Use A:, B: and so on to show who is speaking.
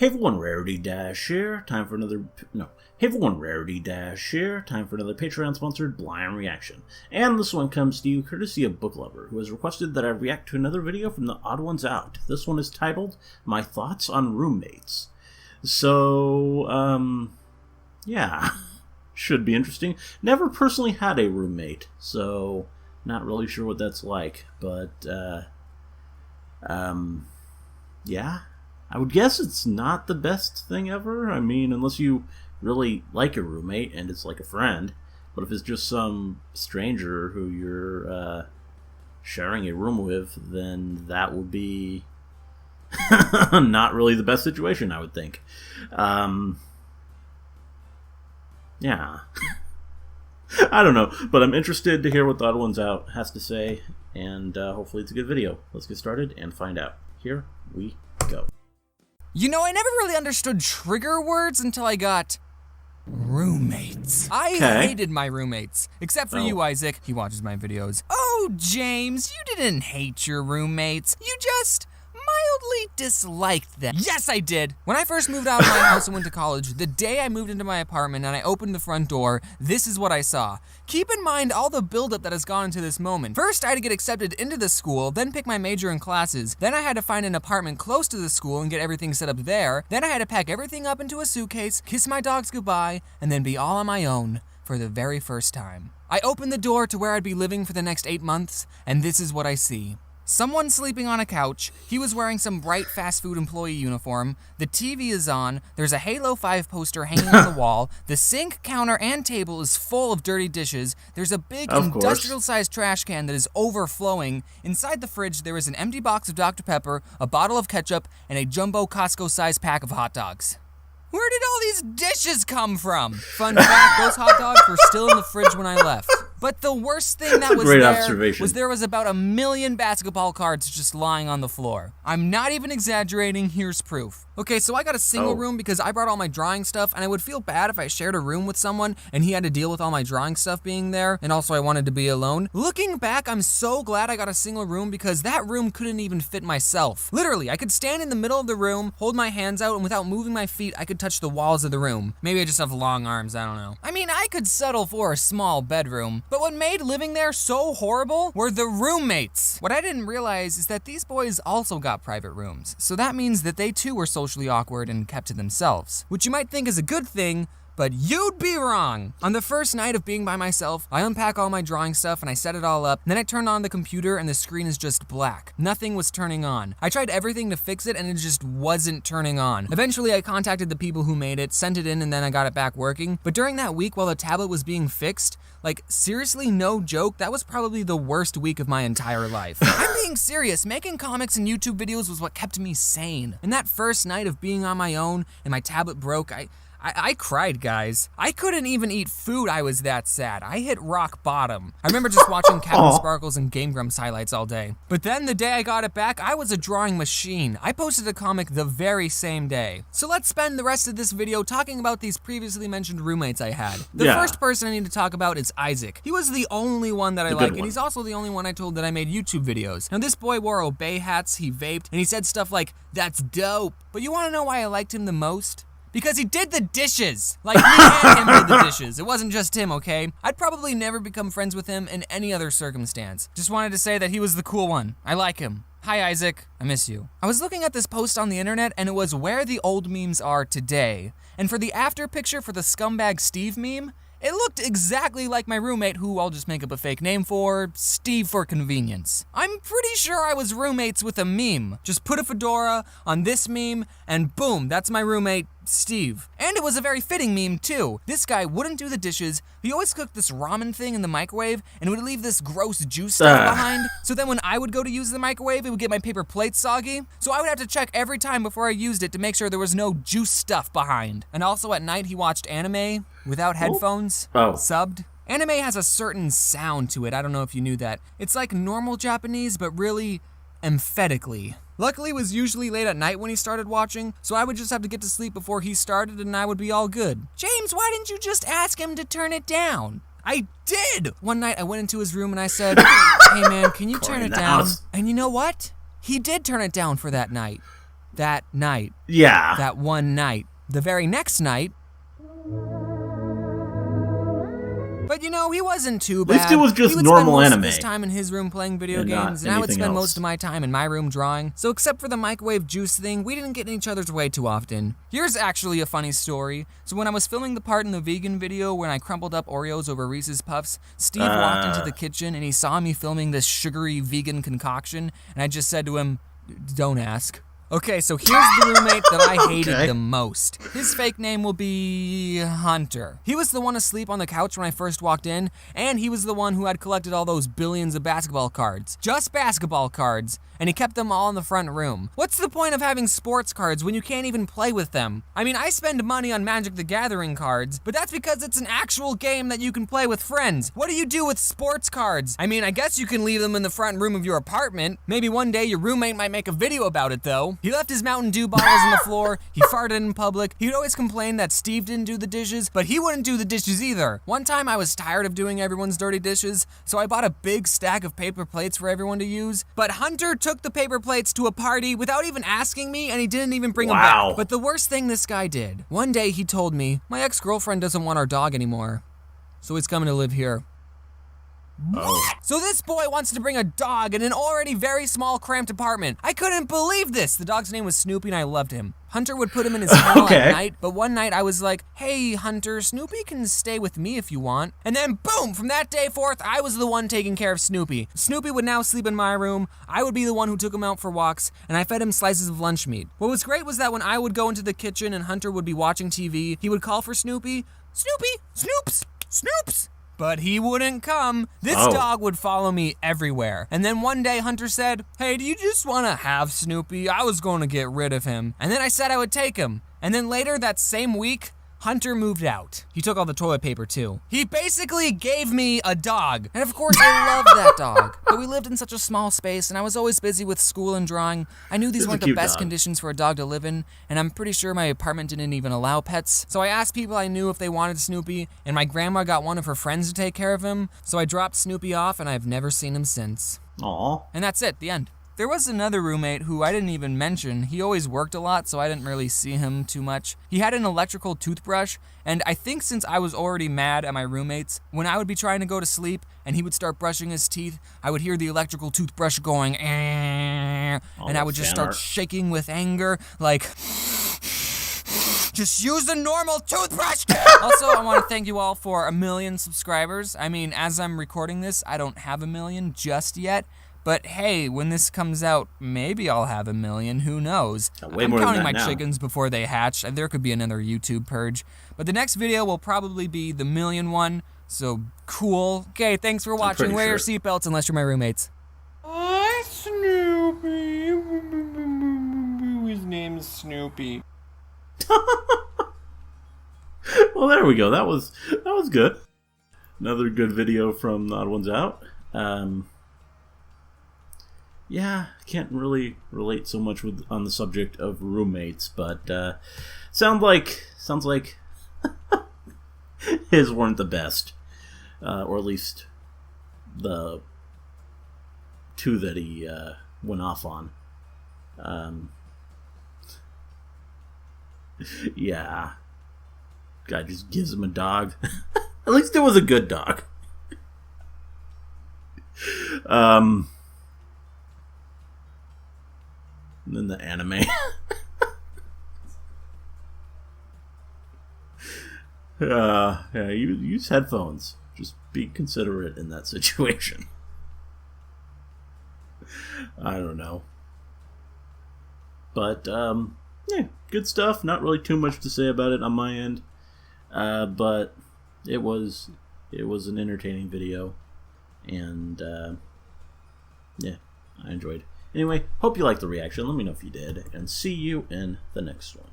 A: Hey everyone, Rarity Dash here. Time for another Hey everyone, Rarity Dash here. Time for another Patreon-sponsored blind reaction. And this one comes to you courtesy of Book Lover, who has requested that I react to another video from the Odd Ones Out. This one is titled My Thoughts on Roommates. So, yeah, should be interesting. Never personally had a roommate, so not really sure what that's like, but yeah. I would guess it's not the best thing ever. I mean, unless you really like a roommate and it's like a friend. But if it's just some stranger who you're sharing a room with, then that would be not really the best situation, I would think. Yeah. I don't know, but I'm interested to hear what the Odd Ones Out has to say, and hopefully it's a good video. Let's get started and find out. Here we go.
B: You know, I never really understood trigger words until I got roommates. I hated my roommates. Except for you, Isaac. He watches my videos. Oh, James, you didn't hate your roommates. You just mildly disliked them. Yes, I did. When I first moved out of my house and went to college, the day I moved into my apartment and I opened the front door, this is what I saw. Keep in mind all the buildup that has gone into this moment. First, I had to get accepted into the school, then pick my major and classes. Then I had to find an apartment close to the school and get everything set up there. Then I had to pack everything up into a suitcase, kiss my dogs goodbye, and then be all on my own for the very first time. I opened the door to where I'd be living for the next 8 months, and this is what I see. Someone sleeping on a couch, he was wearing some bright fast food employee uniform, the TV is on, there's a Halo 5 poster hanging on the wall, the sink, counter, and table is full of dirty dishes, there's a big industrial-sized trash can that is overflowing, inside the fridge there is an empty box of Dr. Pepper, a bottle of ketchup, and a jumbo Costco-sized pack of hot dogs. Where did all these dishes come from? Fun fact, those hot dogs were still in the fridge when I left. But the worst thing that was there was about 1 million basketball cards just lying on the floor. I'm not even exaggerating, here's proof. Okay, so I got a single room because I brought all my drawing stuff, and I would feel bad if I shared a room with someone and he had to deal with all my drawing stuff being there, and also I wanted to be alone. Looking back, I'm so glad I got a single room because that room couldn't even fit myself. Literally, I could stand in the middle of the room, hold my hands out, and without moving my feet, I could touch the walls of the room. Maybe I just have long arms, I don't know. I mean, I could settle for a small bedroom, but what made living there so horrible were the roommates. What I didn't realize is that these boys also got private rooms, so that means that they too were socially awkward and kept to themselves, which you might think is a good thing, but you'd be wrong. On the first night of being by myself, I unpack all my drawing stuff and I set it all up, and then I turned on the computer and the screen is just black. Nothing was turning on. I tried everything to fix it and it just wasn't turning on. Eventually I contacted the people who made it, sent it in, and then I got it back working. But during that week while the tablet was being fixed, like seriously, no joke, that was probably the worst week of my entire life. I'm being serious, making comics and YouTube videos was what kept me sane. And that first night of being on my own and my tablet broke, I cried, guys. I couldn't even eat food, I was that sad. I hit rock bottom. I remember just watching Captain Sparkles and Game Grumps highlights all day. But then the day I got it back, I was a drawing machine. I posted a comic the very same day. So let's spend the rest of this video talking about these previously mentioned roommates I had. The first person I need to talk about is Isaac. He was the only one that I like, and he's also the only one I told that I made YouTube videos. Now this boy wore Obey hats, he vaped, and he said stuff like, "That's dope." But you wanna know why I liked him the most? Because he did the dishes! Like, me and him did the dishes. It wasn't just him, okay? I'd probably never become friends with him in any other circumstance. Just wanted to say that he was the cool one. I like him. Hi, Isaac. I miss you. I was looking at this post on the internet, and it was where the old memes are today. And for the after picture for the scumbag Steve meme, it looked exactly like my roommate, who I'll just make up a fake name for, Steve for convenience. I'm pretty sure I was roommates with a meme. Just put a fedora on this meme, and boom, that's my roommate, Steve. And it was a very fitting meme too. This guy wouldn't do the dishes, he always cooked this ramen thing in the microwave, and would leave this gross juice stuff behind, so then when I would go to use the microwave, it would get my paper plate soggy, so I would have to check every time before I used it to make sure there was no juice stuff behind. And also at night, he watched anime without headphones, subbed. Anime has a certain sound to it, I don't know if you knew that. It's like normal Japanese, but really emphatically. Luckily, it was usually late at night when he started watching, so I would just have to get to sleep before he started and I would be all good. James, why didn't you just ask him to turn it down? I did! One night I went into his room and I said, "Hey man, can you turn it down?" And you know what? He did turn it down for that night. that night.
A: Yeah.
B: That one night. The very next night. But you know, he wasn't too bad.
A: At least it was just
B: he would
A: normal
B: spend most
A: anime.
B: Of his time in his room playing video games, and I would spend
A: else.
B: most of my time in my room drawing. So except for the microwave juice thing, we didn't get in each other's way too often. Here's actually a funny story. So when I was filming the part in the vegan video when I crumpled up Oreos over Reese's Puffs, Steve walked into the kitchen and he saw me filming this sugary vegan concoction, and I just said to him, "Don't ask." Okay, so here's the roommate that I hated the most. His fake name will be Hunter. He was the one asleep on the couch when I first walked in, and he was the one who had collected all those billions of basketball cards. Just basketball cards. And he kept them all in the front room. What's the point of having sports cards when you can't even play with them? I mean, I spend money on Magic the Gathering cards, but that's because it's an actual game that you can play with friends. What do you do with sports cards? I mean, I guess you can leave them in the front room of your apartment. Maybe one day your roommate might make a video about it though. He left his Mountain Dew bottles on the floor, he farted in public, he'd always complain that Steve didn't do the dishes, but he wouldn't do the dishes either. One time I was tired of doing everyone's dirty dishes, so I bought a big stack of paper plates for everyone to use, but Hunter took the paper plates to a party without even asking me, and he didn't even bring them back. But the worst thing this guy did, one day he told me, "My ex-girlfriend doesn't want our dog anymore, so he's coming to live here."
A: Oh.
B: So this boy wants to bring a dog in an already very small, cramped apartment. I couldn't believe this. The dog's name was Snoopy and I loved him. Hunter would put him in his kennel at night, but one night I was like, "Hey, Hunter, Snoopy can stay with me if you want." And then boom, from that day forth, I was the one taking care of Snoopy. Snoopy would now sleep in my room, I would be the one who took him out for walks, and I fed him slices of lunch meat. What was great was that when I would go into the kitchen and Hunter would be watching TV, he would call for Snoopy, "Snoopy, Snoops, Snoops." But he wouldn't come. This dog would follow me everywhere. And then one day Hunter said, "Hey, do you just want to have Snoopy? I was going to get rid of him." And then I said I would take him. And then later that same week, Hunter moved out. He took all the toilet paper too. He basically gave me a dog. And of course I loved that dog. But we lived in such a small space and I was always busy with school and drawing. I knew these weren't the best conditions for a dog to live in, and I'm pretty sure my apartment didn't even allow pets. So I asked people I knew if they wanted Snoopy, and my grandma got one of her friends to take care of him. So I dropped Snoopy off and I've never seen him since.
A: Aww.
B: And that's it, the end. There was another roommate who I didn't even mention. He always worked a lot, so I didn't really see him too much. He had an electrical toothbrush, and I think since I was already mad at my roommates, when I would be trying to go to sleep and he would start brushing his teeth, I would hear the electrical toothbrush going, and I would just start shaking with anger, like, just use a normal toothbrush. Also, I want to thank you all for 1 million subscribers. I mean, as I'm recording this, I don't have 1 million just yet. But hey, when this comes out, maybe I'll have 1 million, who knows? I'm counting my chickens before they hatch, and there could be another YouTube purge. But the next video will probably be the 1 million one, so cool. Okay, thanks for watching. Wear your seatbelts unless you're my roommates.
C: Hi, Snoopy. His name's Snoopy.
A: Well, there we go. That was good. Another good video from The Odd Ones Out. Yeah, I can't really relate so much on the subject of roommates, but sounds like his weren't the best, or at least the two that he went off on. Yeah, guy just gives him a dog. At least it was a good dog. And then the anime. Yeah, you use headphones. Just be considerate in that situation. I don't know. But, yeah, good stuff. Not really too much to say about it on my end. But it was an entertaining video. And, yeah, I enjoyed it. Anyway, hope you liked the reaction. Let me know if you did. And see you in the next one.